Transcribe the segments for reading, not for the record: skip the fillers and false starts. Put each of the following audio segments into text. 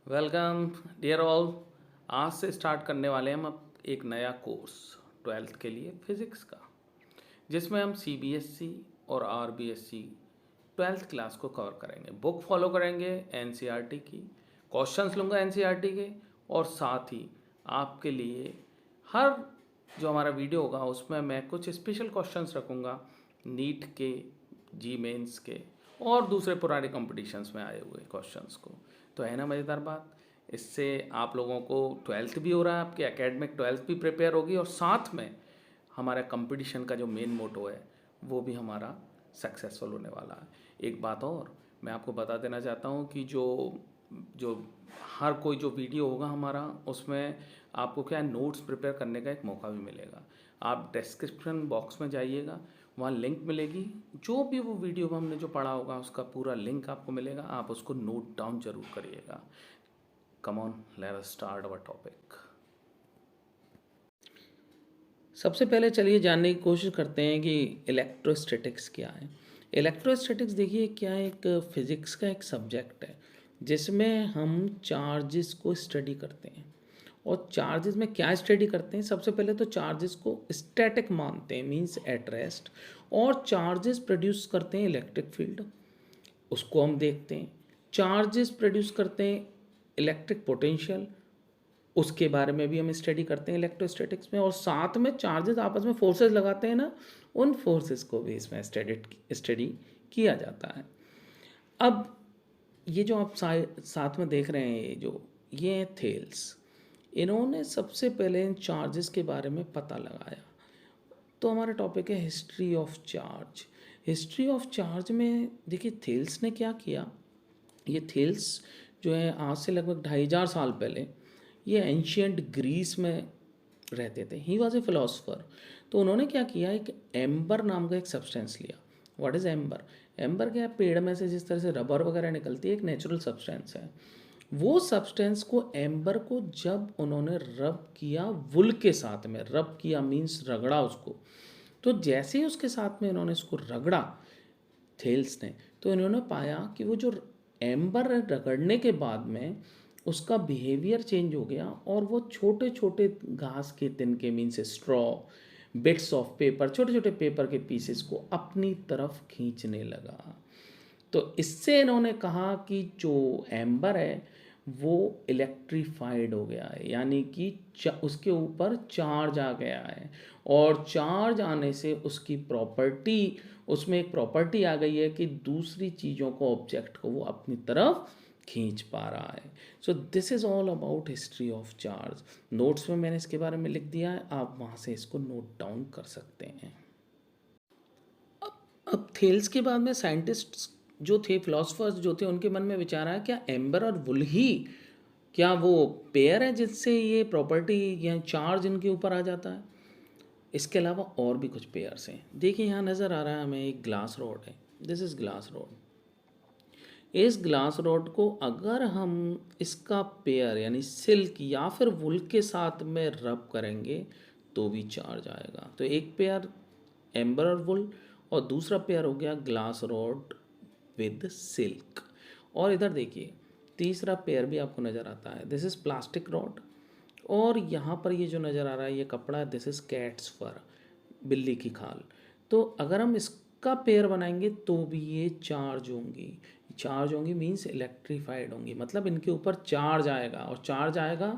Welcome dear all. आज से start करने वाले हैं हम अब एक नया कोर्स 12th के लिए फिज़िक्स का, जिसमें हम सीबीएसई और आरबीएसई 12th क्लास को कवर करेंगे। बुक फॉलो करेंगे एनसीईआरटी की, क्वेश्चंस लूँगा एनसीईआरटी के, और साथ ही आपके लिए हर जो हमारा वीडियो होगा उसमें मैं कुछ स्पेशल क्वेश्चंस रखूँगा नीट के, जी मेंस के और दूसरे पुराने कंपटीशंस में आए हुए क्वेश्चंस को। तो है ना मज़ेदार बात। इससे आप लोगों को 12th भी हो रहा है, आपकी एकेडमिक 12th भी प्रिपेयर होगी, और साथ में हमारा कंपटीशन का जो मेन मोटो है वो भी हमारा सक्सेसफुल होने वाला है। एक बात और मैं आपको बता देना चाहता हूँ कि जो जो हर कोई जो वीडियो होगा हमारा, उसमें आपको क्या है, नोट्स प्रिपेयर करने का एक मौका भी मिलेगा। आप डिस्क्रिप्शन बॉक्स में जाइएगा, वहाँ लिंक मिलेगी। जो भी वो वीडियो में हमने जो पढ़ा होगा उसका पूरा लिंक आपको मिलेगा, आप उसको नोट डाउन जरूर करिएगा। Come on, let us start our topic. सबसे पहले चलिए जानने की कोशिश करते हैं कि इलेक्ट्रोस्टैटिक्स क्या है। इलेक्ट्रोस्टैटिक्स देखिए क्या है, एक फिज़िक्स का एक सब्जेक्ट है जिसमें हम चार्जेस को स्टडी करते हैं। और चार्जेस में क्या स्टडी करते हैं, सबसे पहले तो चार्जेस को स्टैटिक मानते हैं, मींस एट रेस्ट। और चार्जेस प्रोड्यूस करते हैं इलेक्ट्रिक फील्ड, उसको हम देखते हैं। चार्जेस प्रोड्यूस करते हैं इलेक्ट्रिक पोटेंशियल, उसके बारे में भी हम स्टडी करते हैं इलेक्ट्रोस्टैटिक्स में। और साथ में चार्जेस आपस में फोर्सेस लगाते हैं ना, उन फोर्सेस को भी इसमें स्टडी किया जाता है। अब ये जो आप साथ में देख रहे हैं, ये हैं थेल्स। इन्होंने सबसे पहले इन चार्जेस के बारे में पता लगाया। तो हमारा टॉपिक है history of charge. History of charge में देखिए थेल्स ने क्या किया। ये थेल्स जो है आज से लगभग 2500 साल पहले ये एंशियंट ग्रीस में रहते थे। He was a philosopher. तो उन्होंने क्या किया, एक एम्बर नाम का एक सब्सटेंस लिया। What is amber? एम्बर क्या है, पेड़ में से जिस तरह से रबर वगैरह निकलती है, एक नेचुरल सब्सटेंस है। वो सब्सटेंस को, एम्बर को, जब उन्होंने रब किया वुल के साथ में, रब किया मीन्स रगड़ा उसको, तो जैसे ही उसके साथ में इन्होंने इसको रगड़ा थेल्स ने, तो इन्होंने पाया कि वो जो एम्बर रगड़ने के बाद में उसका बिहेवियर चेंज हो गया, और वो छोटे छोटे घास के तिनके means straw, bits of paper, छोटे छोटे पेपर के पीसेस को अपनी तरफ खींचने लगा। तो इससे इन्होंने कहा कि जो एम्बर है वो इलेक्ट्रीफाइड हो गया है, यानी कि उसके ऊपर चार्ज आ गया है। और चार्ज आने से उसकी प्रॉपर्टी, उसमें एक प्रॉपर्टी आ गई है कि दूसरी चीज़ों को, ऑब्जेक्ट को वो अपनी तरफ खींच पा रहा है। So this is all about history of charge. Notes में मैंने इसके बारे में लिख दिया है, आप वहाँ से इसको नोट डाउन कर सकते हैं। अब थेल्स के बाद में साइंटिस्ट जो थे, फिलोसफर्स जो थे, उनके मन में विचार आया, क्या एम्बर और वुल ही, क्या वो पेयर है जिससे ये प्रॉपर्टी या चार्ज इनके ऊपर आ जाता है? इसके अलावा और भी कुछ पेयर्स हैं। देखिए यहाँ नज़र आ रहा है हमें एक ग्लास रॉड है। This is glass rod. इस ग्लास रॉड को अगर हम इसका पेयर यानी सिल्क या फिर वुल के साथ में रब करेंगे तो भी चार्ज आएगा। तो एक पेयर एम्बर और वुल, और दूसरा पेयर हो गया ग्लास रॉड विद सिल्क। और इधर देखिए तीसरा पेयर भी आपको नज़र आता है। दिस इज़ प्लास्टिक रॉड, और यहाँ पर ये जो नज़र आ रहा है ये कपड़ा है, दिस इज़ कैट्स फर, बिल्ली की खाल। तो अगर हम इसका पेयर बनाएंगे तो भी ये चार्ज होंगी। चार्ज होंगी मीन्स इलेक्ट्रीफाइड होंगी, मतलब इनके ऊपर चार्ज आएगा। और चार्ज आएगा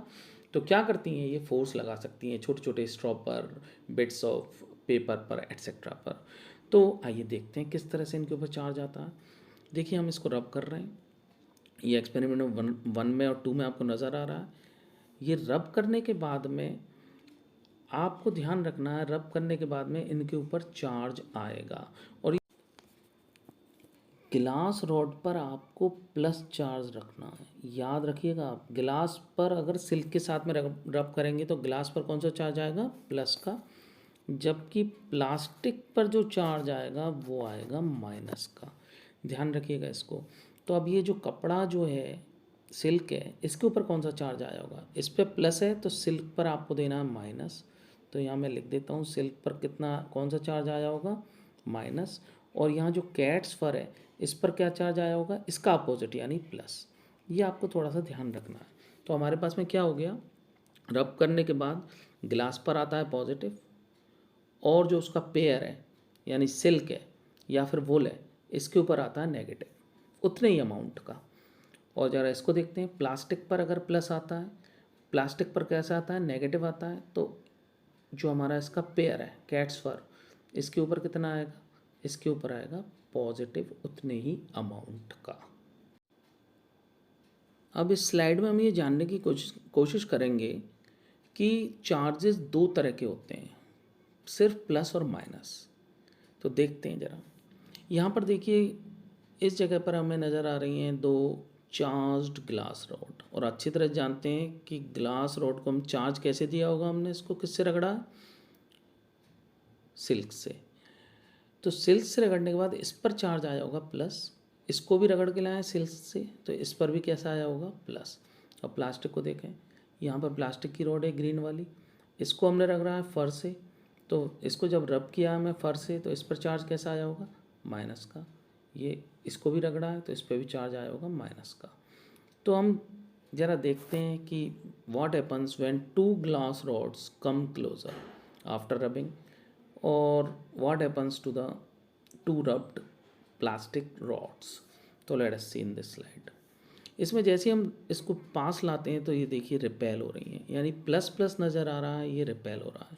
तो क्या करती हैं, ये फोर्स लगा सकती हैं छोटे छोटे स्ट्रॉ पर, बिट्स ऑफ पेपर पर, एट्सेट्रा पर। तो आइए देखते हैं किस तरह से इनके ऊपर चार्ज आता है। देखिए हम इसको रब कर रहे हैं, ये एक्सपेरिमेंट में वन में और टू में आपको नज़र आ रहा है। ये रब करने के बाद में आपको ध्यान रखना है, रब करने के बाद में इनके ऊपर चार्ज आएगा। और गिलास रॉड पर आपको प्लस चार्ज रखना है, याद रखिएगा आप। गिलास पर अगर सिल्क के साथ में रब करेंगे तो गिलास पर कौन सा चार्ज आएगा, प्लस का, जबकि प्लास्टिक पर जो चार्ज आएगा वो आएगा माइनस का। ध्यान रखिएगा इसको। तो अब ये जो कपड़ा जो है, सिल्क है, इसके ऊपर कौन सा चार्ज आया होगा, इस पर प्लस है तो सिल्क पर आपको देना है माइनस। तो यहाँ मैं लिख देता हूँ सिल्क पर कितना, कौन सा चार्ज आया होगा, माइनस। और यहाँ जो कैट्स फर है इस पर क्या चार्ज आया होगा, इसका अपोजिट यानी प्लस। ये आपको थोड़ा सा ध्यान रखना है। तो हमारे पास में क्या हो गया, रब करने के बाद ग्लास पर आता है पॉजिटिव, और जो उसका पेयर है यानी सिल्क है या फिर वुल है, इसके ऊपर आता है नेगेटिव उतने ही अमाउंट का। और ज़रा इसको देखते हैं, प्लास्टिक पर अगर प्लस आता है, प्लास्टिक पर कैसा आता है, नेगेटिव आता है, तो जो हमारा इसका पेयर है कैट्स फर, इसके ऊपर कितना आएगा, इसके ऊपर आएगा पॉजिटिव उतने ही अमाउंट का। अब इस स्लाइड में हम ये जानने की कोशिश करेंगे कि चार्जेस दो तरह के होते हैं, सिर्फ प्लस और माइनस। तो देखते हैं ज़रा, यहाँ पर देखिए इस जगह पर हमें नज़र आ रही हैं दो चार्ज्ड ग्लास रॉड, और अच्छी तरह जानते हैं कि ग्लास रॉड को हम चार्ज कैसे दिया होगा, हमने इसको किससे रगड़ा है, सिल्क से। तो सिल्क से रगड़ने के बाद इस पर चार्ज आया होगा प्लस, इसको भी रगड़ के लाए सिल्क से, तो इस पर भी कैसा आया होगा, प्लस। अब प्लास्टिक को देखें, यहाँ पर प्लास्टिक की रॉड है ग्रीन वाली, इसको हमने रगड़ा है फर से, तो इसको जब रब किया हमें फर से, तो इस पर चार्ज कैसा आया होगा, माइनस का। ये इसको भी रगड़ा है तो इस पर भी चार्ज आया होगा माइनस का। तो हम ज़रा देखते हैं कि what happens when two glass rods come closer after rubbing, और what happens to the two rubbed plastic rods. तो let us see in this slide. इसमें जैसे हम इसको पास लाते हैं तो ये देखिए रिपेल हो रही हैं, यानी प्लस प्लस नज़र आ रहा है, ये रिपेल हो रहा है,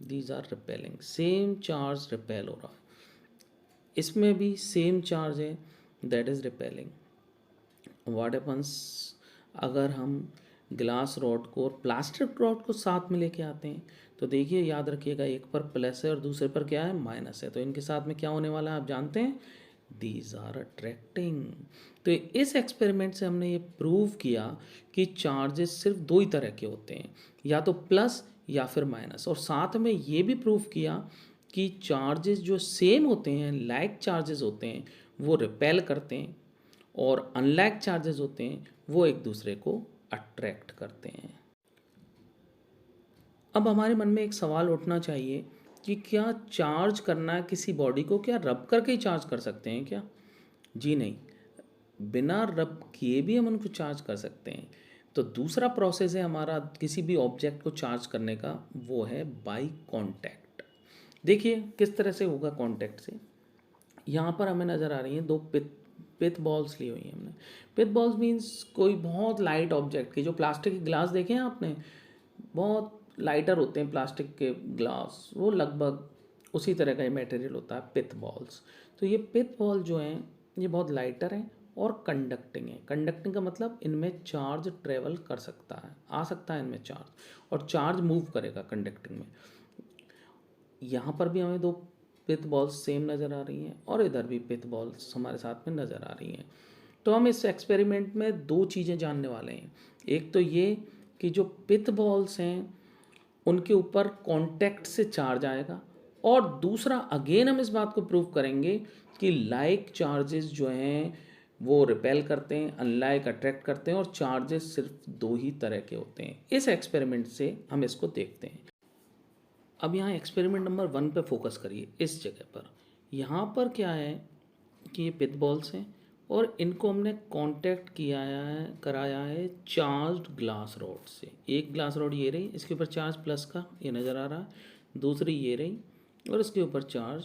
these are repelling, same charge repel हो रहा है। इसमें भी सेम चार्ज है, that is repelling. What happens अगर हम ग्लास रॉड को और प्लास्टिक रॉड को साथ में लेके आते हैं, तो देखिए याद रखिएगा एक पर प्लस है और दूसरे पर क्या है, माइनस है, तो इनके साथ में क्या होने वाला है आप जानते हैं, दीज आर अट्रैक्टिंग। तो इस एक्सपेरिमेंट से हमने ये प्रूव किया कि चार्जेस सिर्फ दो ही तरह के होते हैं, या तो प्लस या फिर माइनस, और साथ में ये भी प्रूव किया कि चार्जेस जो सेम होते हैं, लाइक चार्जेस होते हैं, वो रिपेल करते हैं, और अनलाइक चार्जेस होते हैं वो एक दूसरे को अट्रैक्ट करते हैं। अब हमारे मन में एक सवाल उठना चाहिए कि क्या चार्ज करना है किसी बॉडी को, क्या रब करके ही चार्ज कर सकते हैं क्या? जी नहीं, बिना रब किए भी हम उनको चार्ज कर सकते हैं। तो दूसरा प्रोसेस है हमारा किसी भी ऑब्जेक्ट को चार्ज करने का, वो है बाय कांटेक्ट। देखिए किस तरह से होगा कांटेक्ट से। यहाँ पर हमें नज़र आ रही हैं दो पिथ बॉल्स ली हुई हैं हमने। पिथ बॉल्स मीन्स कोई बहुत लाइट ऑब्जेक्ट की, जो प्लास्टिक के ग्लास देखे हैं आपने, बहुत लाइटर होते हैं प्लास्टिक के ग्लास, वो लगभग उसी तरह का ही मटेरियल होता है पिथ बॉल्स। तो ये पिथ बॉल जो हैं ये बहुत लाइटर हैं और कंडक्टिंग है। कंडक्टिंग का मतलब इनमें चार्ज ट्रेवल कर सकता है, आ सकता है इनमें चार्ज, और चार्ज मूव करेगा कंडक्टिंग में। यहाँ पर भी हमें दो पिथ बॉल्स सेम नज़र आ रही हैं, और इधर भी पिथ बॉल्स हमारे साथ में नज़र आ रही हैं। तो हम इस एक्सपेरिमेंट में दो चीज़ें जानने वाले हैं। एक तो ये कि जो पिथ बॉल्स हैं उनके ऊपर कांटेक्ट से चार्ज आएगा, और दूसरा अगेन हम इस बात को प्रूव करेंगे कि लाइक चार्जेस जो हैं वो रिपेल करते हैं, अनलाइक अट्रैक्ट करते हैं, और चार्जेस सिर्फ दो ही तरह के होते हैं। इस एक्सपेरिमेंट से हम इसको देखते हैं। अब यहाँ एक्सपेरिमेंट नंबर 1 पे फोकस करिए, इस जगह पर। यहाँ पर क्या है कि ये पिथ बॉल्स हैं और इनको हमने कांटेक्ट किया है, कराया है चार्ज्ड ग्लास रॉड से। एक ग्लास रॉड ये रही, इसके ऊपर चार्ज प्लस का ये नज़र आ रहा है, दूसरी ये रही और इसके ऊपर चार्ज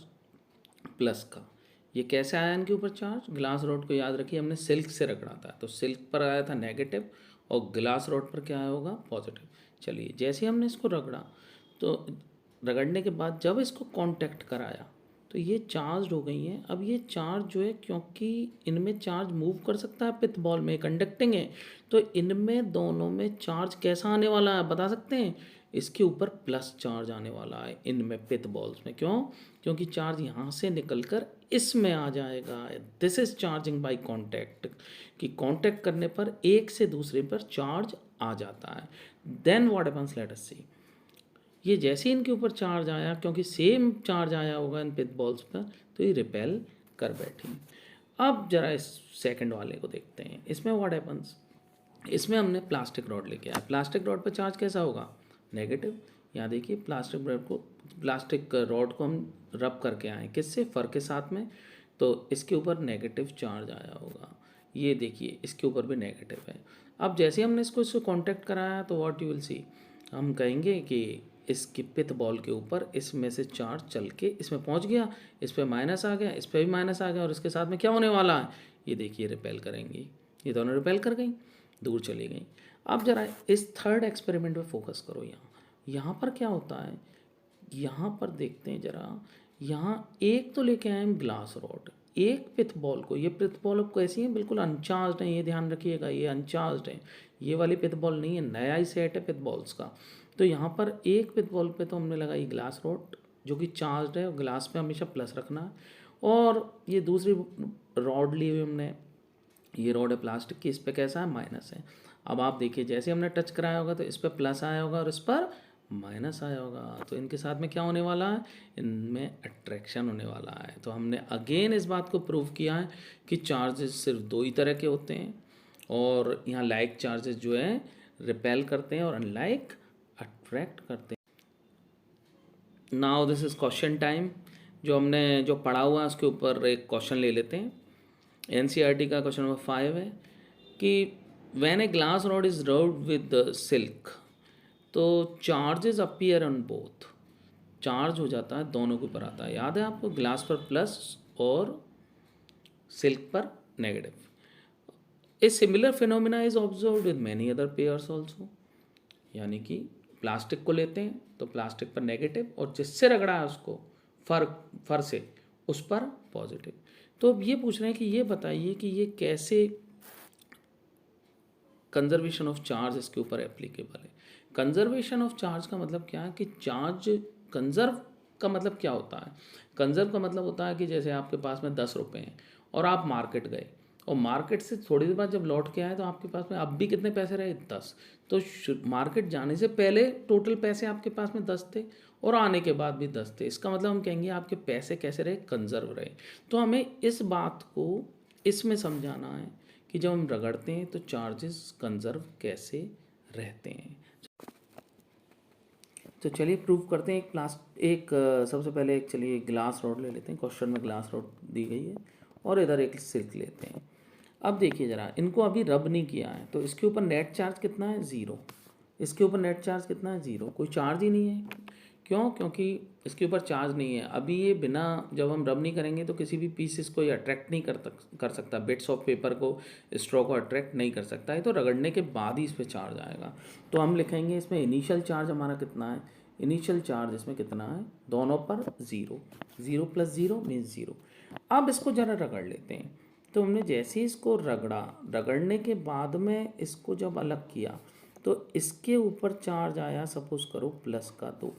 प्लस का। ये कैसे आया इनके ऊपर चार्ज? ग्लास रॉड को याद रखिए हमने सिल्क से रगड़ा था, तो सिल्क पर आया था नेगेटिव और ग्लास रॉड पर क्या आया होगा? पॉजिटिव। चलिए जैसे हमने इसको रगड़ा, तो रगड़ने के बाद जब इसको कांटेक्ट कराया तो ये चार्ज हो गई हैं। अब ये चार्ज जो है, क्योंकि इनमें चार्ज मूव कर सकता है, पिथ बॉल में कंडक्टिंग है, तो इनमें दोनों में चार्ज कैसा आने वाला है बता सकते हैं? इसके ऊपर प्लस चार्ज आने वाला है इनमें पिथ बॉल्स में। क्यों? क्योंकि चार्ज यहाँ से निकलकर इसमें आ जाएगा। This is charging by contact, कि कांटेक्ट करने पर एक से दूसरे पर चार्ज आ जाता है। Then what happens, let us see. ये जैसे ही इनके ऊपर चार्ज आया, क्योंकि सेम चार्ज आया होगा इन पिथ बॉल्स पर, तो ये रिपेल कर बैठी। अब जरा इस सेकंड वाले को देखते हैं। इसमें व्हाट हैपन्स, इसमें हमने प्लास्टिक रॉड लेके आया। प्लास्टिक रॉड पर चार्ज कैसा होगा? नेगेटिव। यहाँ देखिए प्लास्टिक रॉड को हम रब करके आए, किससे? फर के साथ में, तो इसके ऊपर नेगेटिव चार्ज आया होगा। ये देखिए इसके ऊपर भी नेगेटिव है। अब जैसे हमने इसको कांटेक्ट कराया तो व्हाट यू विल सी, हम कहेंगे कि इसके पिथ बॉल के ऊपर इसमें से चार्ज चल के इसमें पहुंच गया, इस पर माइनस आ गया, इस पर भी माइनस आ गया, और इसके साथ में क्या होने वाला है, ये देखिए रिपेल करेंगी, ये दोनों रिपेल कर गई, दूर चली गई। अब जरा इस थर्ड एक्सपेरिमेंट पे फोकस करो। यहाँ पर क्या होता है, यहाँ पर देखते हैं जरा, यहाँ एक तो लेके आए हम ग्लास रॉड, एक पिथ बॉल को, ये पिथ बॉल अब कैसी है, बिल्कुल अनचार्ज है, ये ध्यान रखिएगा, ये अनचार्ज है, ये वाली पिथ बॉल नहीं है, नया ही सेट है पिथ बॉल्स का। तो यहाँ पर एक पिथ बॉल पे तो हमने लगाई ग्लास रॉड जो कि चार्ज है, और ग्लास पे हमेशा प्लस रखना है। और ये दूसरी रॉड ली हुई हमने, ये रॉड है प्लास्टिक की, इस पर कैसा है, माइनस है। अब आप देखिए जैसे हमने टच कराया होगा तो इस पर प्लस आया होगा और इस पर माइनस आया होगा, तो इनके साथ में क्या होने वाला है, इनमें अट्रैक्शन होने वाला है। तो हमने अगेन इस बात को प्रूव किया है कि चार्जेस सिर्फ दो ही तरह के होते हैं, और यहाँ लाइक चार्जेस जो है रिपेल करते हैं और अनलाइक अट्रैक्ट करते हैं। Now this is question time. जो पढ़ा हुआ है उसके ऊपर एक क्वेश्चन ले लेते हैं। एनसीईआरटी का क्वेश्चन नंबर 5 है कि when a glass rod is rubbed with silk तो charges appear on both, charge हो जाता है दोनों के ऊपर आता है। याद है आपको, ग्लास पर प्लस और सिल्क पर negative. A similar phenomena is observe with many other pairs also, यानी कि प्लास्टिक को लेते हैं तो प्लास्टिक पर नेगेटिव, और जिससे रगड़ा है उसको फर से, उस पर पॉजिटिव। तो अब ये पूछ रहे हैं कि ये बताइए कि ये कैसे कंजर्वेशन ऑफ चार्ज इसके ऊपर एप्लीकेबल है। कंजर्वेशन ऑफ चार्ज का मतलब क्या है कि चार्ज कंजर्व का मतलब क्या होता है, कंजर्व का मतलब होता है कि जैसे आपके पास में 10 रुपये हैं और आप मार्केट गए, और मार्केट से थोड़ी देर बाद जब लौट के आए तो आपके पास में अब भी कितने पैसे रहे, 10। तो मार्केट जाने से पहले टोटल पैसे आपके पास में 10 थे और आने के बाद भी 10 थे। इसका मतलब हम कहेंगे आपके पैसे कैसे रहे, कंजर्व रहे। तो हमें इस बात को इसमें समझाना है कि जब हम रगड़ते हैं तो चार्जेस कंजर्व कैसे रहते हैं। तो चलिए प्रूव करते हैं। सबसे पहले चलिए ग्लास रॉड ले लेते हैं। क्वेश्चन में ग्लास रॉड दी गई है और इधर एक सिल्क लेते हैं। अब देखिए ज़रा, इनको अभी रब नहीं किया है तो इसके ऊपर नेट चार्ज कितना है, 0। इसके ऊपर नेट चार्ज कितना है, 0, कोई चार्ज ही नहीं है। क्यों, क्योंकि इसके ऊपर चार्ज नहीं है। अभी ये बिना, जब हम रब नहीं करेंगे तो किसी भी पीसेस को ये अट्रैक्ट नहीं कर सकता, बिट्स ऑफ पेपर को, स्ट्रॉ को अट्रैक्ट नहीं कर सकता है। तो रगड़ने के बाद ही इस पर चार्ज आएगा। तो हम लिखेंगे इसमें इनिशियल चार्ज हमारा कितना है, इनिशियल चार्ज इसमें कितना है, दोनों पर 0, 0 + 0 मीन्स 0। अब इसको ज़रा रगड़ लेते हैं। तो हमने जैसे ही इसको रगड़ने के बाद में इसको जब अलग किया तो इसके ऊपर चार्ज आया, सपोज करो +2,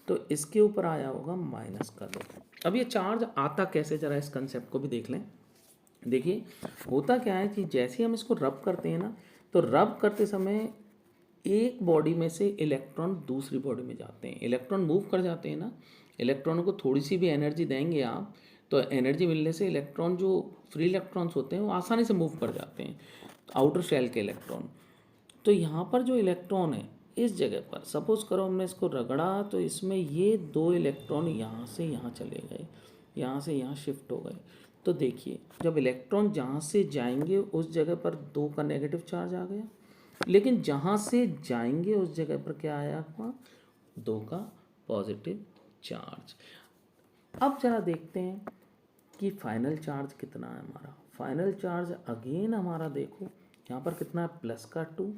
तो इसके ऊपर आया होगा -2। अब ये चार्ज आता कैसे, जरा इस कंसेप्ट को भी देख लें। देखिए होता क्या है कि जैसे ही हम इसको रब करते हैं ना, तो रब करते समय एक बॉडी में से इलेक्ट्रॉन दूसरी बॉडी में जाते हैं, इलेक्ट्रॉन मूव कर जाते हैं ना। इलेक्ट्रॉनों को थोड़ी सी भी एनर्जी देंगे आप, तो एनर्जी मिलने से इलेक्ट्रॉन, जो फ्री इलेक्ट्रॉन्स होते हैं, वो आसानी से मूव कर जाते हैं, आउटर शेल के इलेक्ट्रॉन। तो यहाँ पर जो इलेक्ट्रॉन है इस जगह पर, सपोज करो हमने इसको रगड़ा तो इसमें ये 2 इलेक्ट्रॉन यहाँ से यहाँ चले गए, यहाँ से यहाँ शिफ्ट हो गए। तो देखिए जब इलेक्ट्रॉन जहाँ से जाएंगे उस जगह पर 2 का नेगेटिव चार्ज आ गया, लेकिन जहाँ से जाएंगे उस जगह पर क्या आया हुआ, 2 का पॉजिटिव चार्ज। अब जरा देखते हैं कि फाइनल चार्ज कितना है हमारा। फाइनल चार्ज अगेन हमारा देखो यहाँ पर कितना है, +2,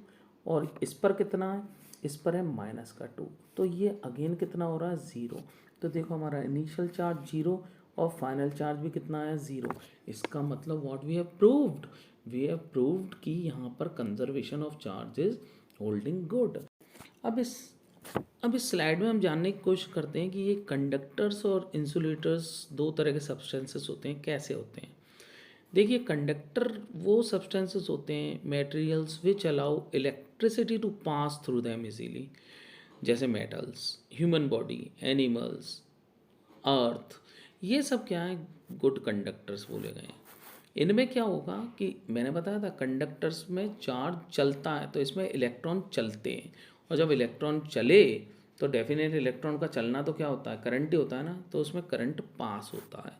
और इस पर कितना है, इस पर है -2। तो ये अगेन कितना हो रहा है, 0। तो देखो हमारा इनिशियल चार्ज 0 और फाइनल चार्ज भी कितना है, 0। इसका मतलब what we have proved, we have proved कि यहाँ पर conservation of charge is holding good. अब इस स्लाइड में हम जानने की कोशिश करते हैं कि ये कंडक्टर्स और इंसुलेटर्स 2 तरह के सब्सटेंसेस होते हैं, कैसे होते हैं। देखिए कंडक्टर वो सब्सटेंसेस होते हैं, materials which allow electricity to pass through them easily, जैसे metals, human body, animals, earth, ये सब क्या है, गुड कंडक्टर्स बोले गए हैं। इनमें क्या होगा कि मैंने बताया था कंडक्टर्स में चार्ज चलता है तो इसमें इलेक्ट्रॉन चलते हैं, और जब इलेक्ट्रॉन चले तो डेफिनेट इलेक्ट्रॉन का चलना तो क्या होता है, करंट ही होता है ना, तो उसमें करंट पास होता है।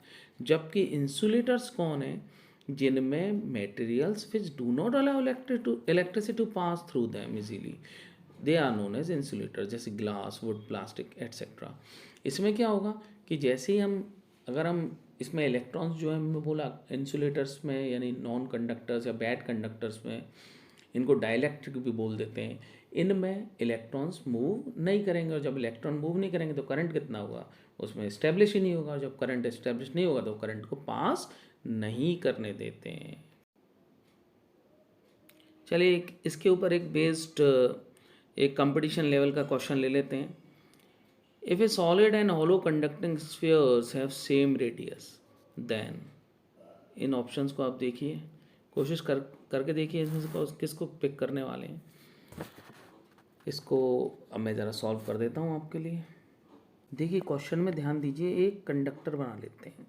जबकि इंसुलेटर्स कौन है, जिनमें materials which do not allow electricity to pass through them easily, they are known as insulator, जैसे ग्लास, वुड, प्लास्टिक एट्सेट्रा। इसमें क्या होगा कि जैसे ही अगर हम इसमें इलेक्ट्रॉन्स जो है हमने बोला इंसुलेटर्स में यानी नॉन कंडक्टर्स या बैड कंडक्टर्स में, इनको डाइलेक्ट्रिक भी बोल देते हैं, इनमें इलेक्ट्रॉन्स मूव नहीं करेंगे, और जब इलेक्ट्रॉन मूव नहीं करेंगे तो करंट कितना होगा, उसमें इस्टेब्लिश ही नहीं होगा। जब करंट इस्टेब्लिश नहीं होगा तो करंट को पास नहीं करने देते हैं। चलिए इसके ऊपर एक बेस्ड एक कंपटीशन लेवल का क्वेश्चन ले लेते हैं। If a solid and hollow conducting spheres have same radius then, इन ऑप्शंस को आप देखिए, कोशिश करके देखिए इसमें से किसको पिक करने वाले हैं। इसको अब मैं ज़रा सॉल्व कर देता हूँ आपके लिए। देखिए क्वेश्चन में ध्यान दीजिए, एक कंडक्टर बना लेते हैं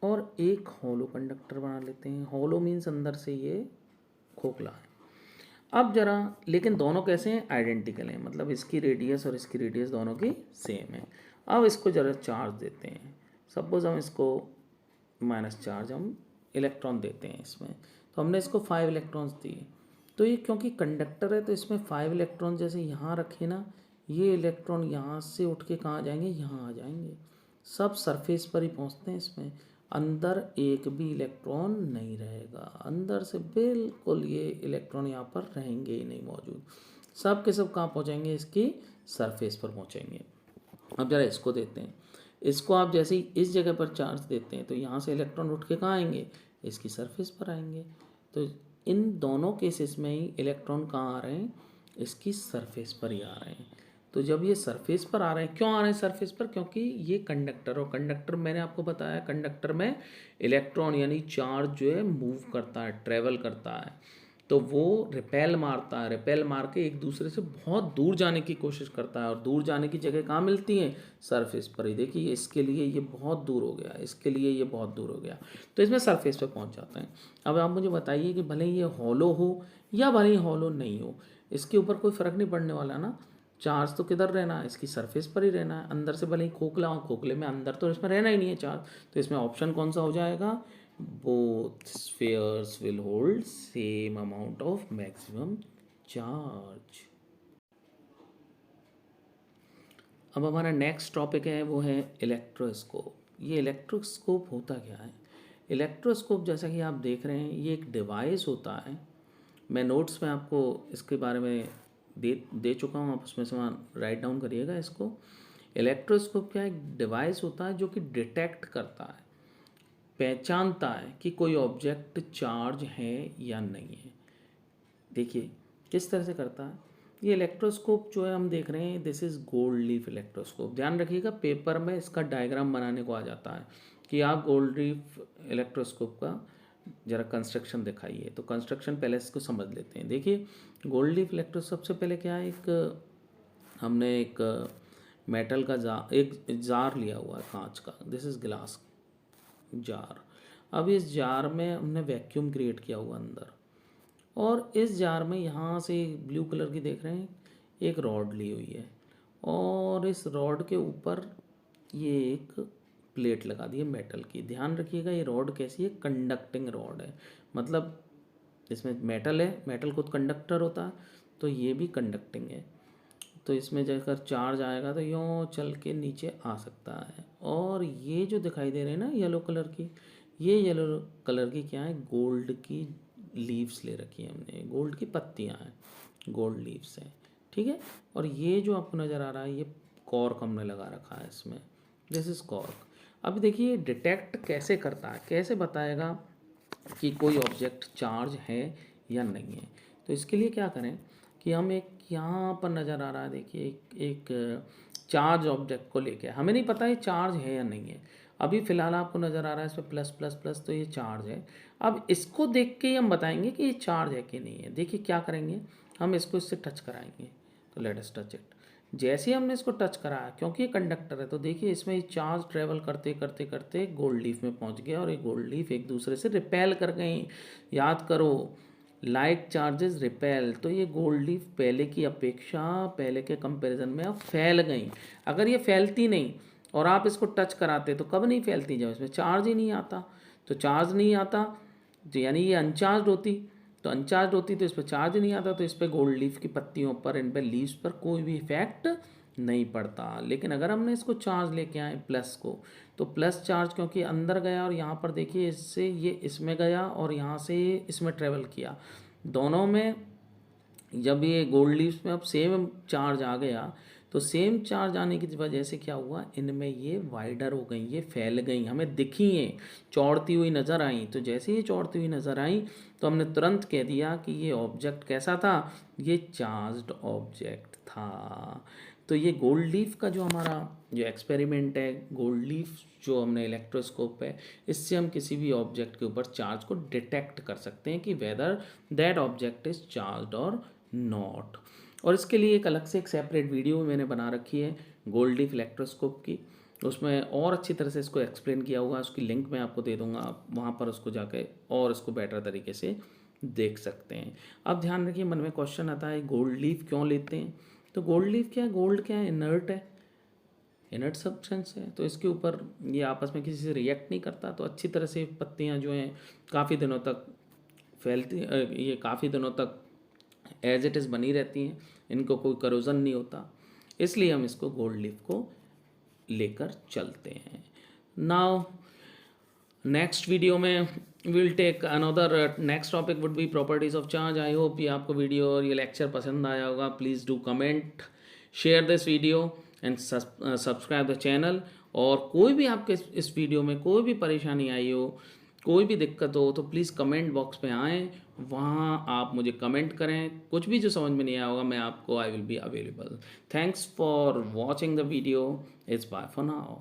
और एक हॉलो कंडक्टर बना लेते हैं। हॉलो मीन्स अंदर से ये खोखला है। अब जरा, लेकिन दोनों कैसे हैं, आइडेंटिकल हैं, मतलब इसकी रेडियस और इसकी रेडियस दोनों की सेम है। अब इसको जरा चार्ज देते हैं, सपोज हम इसको माइनस चार्ज हम इलेक्ट्रॉन देते हैं इसमें, तो हमने इसको 5 इलेक्ट्रॉन्स दिए, तो ये क्योंकि कंडक्टर है तो इसमें 5 इलेक्ट्रॉन जैसे यहाँ रखे ना, ये इलेक्ट्रॉन यहाँ से उठ के कहाँ जाएंगे, यहाँ आ जाएंगे, सब सरफेस पर ही पहुँचते हैं इसमें, अंदर एक भी इलेक्ट्रॉन नहीं रहेगा, अंदर से बिल्कुल ये इलेक्ट्रॉन यहाँ पर रहेंगे ही नहीं मौजूद, सब के सब कहाँ पहुँचेंगे, इसकी सरफेस पर पहुँचेंगे। अब जरा इसको देते हैं, इसको आप जैसे ही इस जगह पर चार्ज देते हैं तो यहाँ से इलेक्ट्रॉन उठ के कहाँ आएंगे, इसकी सरफेस पर आएंगे। तो इन दोनों केसेस में ही इलेक्ट्रॉन कहाँ आ रहे हैं, इसकी सरफेस पर ही आ रहे हैं। तो जब ये सरफेस पर आ रहे हैं, क्यों आ रहे हैं सरफेस पर, क्योंकि ये कंडक्टर, और कंडक्टर मैंने आपको बताया कंडक्टर में इलेक्ट्रॉन यानी चार्ज जो है मूव करता है, ट्रेवल करता है, तो वो रिपेल मारता है, रिपेल मार के एक दूसरे से बहुत दूर जाने की कोशिश करता है, और दूर जाने की जगह कहाँ मिलती है, सरफेस पर ही। देखिए इसके लिए ये बहुत दूर हो गया, इसके लिए ये बहुत दूर हो गया, तो इसमें सरफेस पर पहुँच जाता है। अब आप मुझे बताइए कि भले ये हॉलो हो या भले ही हॉलो नहीं हो, इसके ऊपर कोई फ़र्क नहीं पड़ने वाला ना, चार्ज तो किधर रहना है, इसकी सरफेस पर ही रहना है, अंदर से भले ही खोखला हो, खोखले में अंदर तो इसमें रहना ही नहीं है चार्ज, तो इसमें ऑप्शन कौन सा हो जाएगा, both spheres will hold same amount of maximum charge. अब हमारा नेक्स्ट टॉपिक है वो है इलेक्ट्रोस्कोप। ये इलेक्ट्रोस्कोप होता क्या है, इलेक्ट्रोस्कोप जैसा कि आप देख रहे हैं ये एक डिवाइस होता है, मैं नोट्स में आपको इसके बारे में दे चुका हूँ, आप उसमें से वहाँ राइट डाउन करिएगा इसको। इलेक्ट्रोस्कोप क्या एक डिवाइस होता है जो कि डिटेक्ट करता है, पहचानता है कि कोई ऑब्जेक्ट चार्ज है या नहीं है। देखिए किस तरह से करता है ये इलेक्ट्रोस्कोप जो है हम देख रहे हैं, this is gold leaf electroscope. ध्यान रखिएगा पेपर में इसका डायग्राम बनाने को आ जाता है कि आप गोल्ड लीफ इलेक्ट्रोस्कोप का ज़रा कंस्ट्रक्शन दिखाइए, तो कंस्ट्रक्शन पहले इसको समझ लेते हैं। देखिए गोल्ड लीफ इलेक्ट्रोस्कोप सबसे पहले क्या है, हमने एक मेटल का एक जार लिया हुआ है कांच का, दिस इज़ ग्लास जार। अब इस जार में हमने वैक्यूम क्रिएट किया हुआ अंदर, और इस जार में यहाँ से ब्लू कलर की देख रहे हैं एक रॉड ली हुई है, और इस रॉड के ऊपर ये एक प्लेट लगा दी है मेटल की। ध्यान रखिएगा ये रॉड कैसी है, कंडक्टिंग रॉड है, मतलब इसमें मेटल है, मेटल खुद कंडक्टर होता है, तो ये भी कंडक्टिंग है, तो इसमें जब चार्ज आएगा तो यूँ चल के नीचे आ सकता है। और ये जो दिखाई दे रहे हैं ना येलो कलर की, ये येलो कलर की क्या है, गोल्ड की लीव्स ले रखी है हमने, गोल्ड की पत्तियां हैं, गोल्ड लीव्स हैं, ठीक है। और ये जो आपको नज़र आ रहा है ये कॉर्क हमने लगा रखा है इसमें, दिस इज़ कॉर्क। अब देखिए डिटेक्ट कैसे करता है, कैसे बताएगा कि कोई ऑब्जेक्ट चार्ज है या नहीं है। तो इसके लिए क्या करें कि हम एक यहाँ पर नज़र आ रहा है, देखिए एक चार्ज ऑब्जेक्ट को लेके, हमें नहीं पता ये चार्ज है या नहीं है, अभी फ़िलहाल आपको नज़र आ रहा है इस पर प्लस प्लस प्लस, तो ये चार्ज है। अब इसको देख के ही हम बताएंगे कि ये चार्ज है कि नहीं है। देखिए क्या करेंगे, हम इसको इससे टच कराएंगे, तो लेट अस टच इट। जैसे ही हमने इसको टच कराया, क्योंकि ये कंडक्टर है, तो देखिए इसमें चार्ज ट्रेवल करते करते करते गोल्ड लीफ में पहुंच गया, और ये गोल्ड लीफ एक दूसरे से रिपेल कर गई। याद करो लाइक चार्जेस रिपेल, तो ये गोल्ड लीफ पहले की अपेक्षा, पहले के कंपैरिजन में अब फैल गई। अगर ये फैलती नहीं और आप इसको टच कराते तो कब नहीं फैलती, जब इसमें चार्ज ही नहीं आता। तो चार्ज नहीं आता, तो यानी ये अनचार्ज होती, तो अनचार्ज होती तो इस पर चार्ज नहीं आता, तो इस पर गोल्ड लीफ की पत्तियों पर, इन पर लीव्स पर कोई भी इफेक्ट नहीं पड़ता। लेकिन अगर हमने इसको चार्ज लेके आए प्लस को, तो प्लस चार्ज क्योंकि अंदर गया और यहाँ पर देखिए इससे ये इसमें गया और यहाँ से ये इसमें ट्रेवल किया, दोनों में जब ये गोल्ड लीव्स में अब सेम चार्ज आ गया, तो सेम चार्ज आने की वजह से क्या हुआ, इनमें ये वाइडर हो गई, ये फैल गई, हमें दिखी ये चौड़ती हुई नज़र आई। तो जैसे ही चौड़ती हुई नज़र आई तो हमने तुरंत कह दिया कि ये ऑब्जेक्ट कैसा था, ये चार्ज्ड ऑब्जेक्ट था। तो ये गोल्ड लीफ का जो हमारा जो एक्सपेरिमेंट है, गोल्ड लीफ जो हमने इलेक्ट्रोस्कोप है, इससे हम किसी भी ऑब्जेक्ट के ऊपर चार्ज को डिटेक्ट कर सकते हैं कि whether that object is charged और नॉट। और इसके लिए एक अलग से एक सेपरेट वीडियो मैंने बना रखी है गोल्ड लीफ इलेक्ट्रोस्कोप की, उसमें और अच्छी तरह से इसको एक्सप्लेन किया हुआ है, उसकी लिंक मैं आपको दे दूंगा, आप वहाँ पर उसको जाके और इसको बेटर तरीके से देख सकते हैं। अब ध्यान रखिए, मन में क्वेश्चन आता है गोल्ड लीफ क्यों लेते हैं, तो गोल्ड लीफ क्या है, गोल्ड क्या है, इनर्ट है, इनर्ट सब्सटेंस है, तो इसके ऊपर ये आपस में किसी से रिएक्ट नहीं करता, तो अच्छी तरह से पत्तियाँ जो हैं काफ़ी दिनों तक फैलती, ये काफ़ी दिनों तक एज इट इज़ बनी रहती हैं, इनको कोई करोजन नहीं होता, इसलिए हम इसको गोल्ड लीफ को लेकर चलते हैं। नाउ नेक्स्ट वीडियो में will take another, next topic would be properties of charge. I hope ये आपको वीडियो और ये लेक्चर पसंद आया होगा। Please do comment, share this video and subscribe the channel. और कोई भी आपके इस वीडियो में कोई भी परेशानी आई हो, कोई भी दिक्कत हो, तो प्लीज़ कमेंट बॉक्स पे आएँ, वहाँ आप मुझे कमेंट करें, कुछ भी जो समझ में नहीं आया होगा मैं आपको I will be available. Thanks for watching the video, it's bye for now.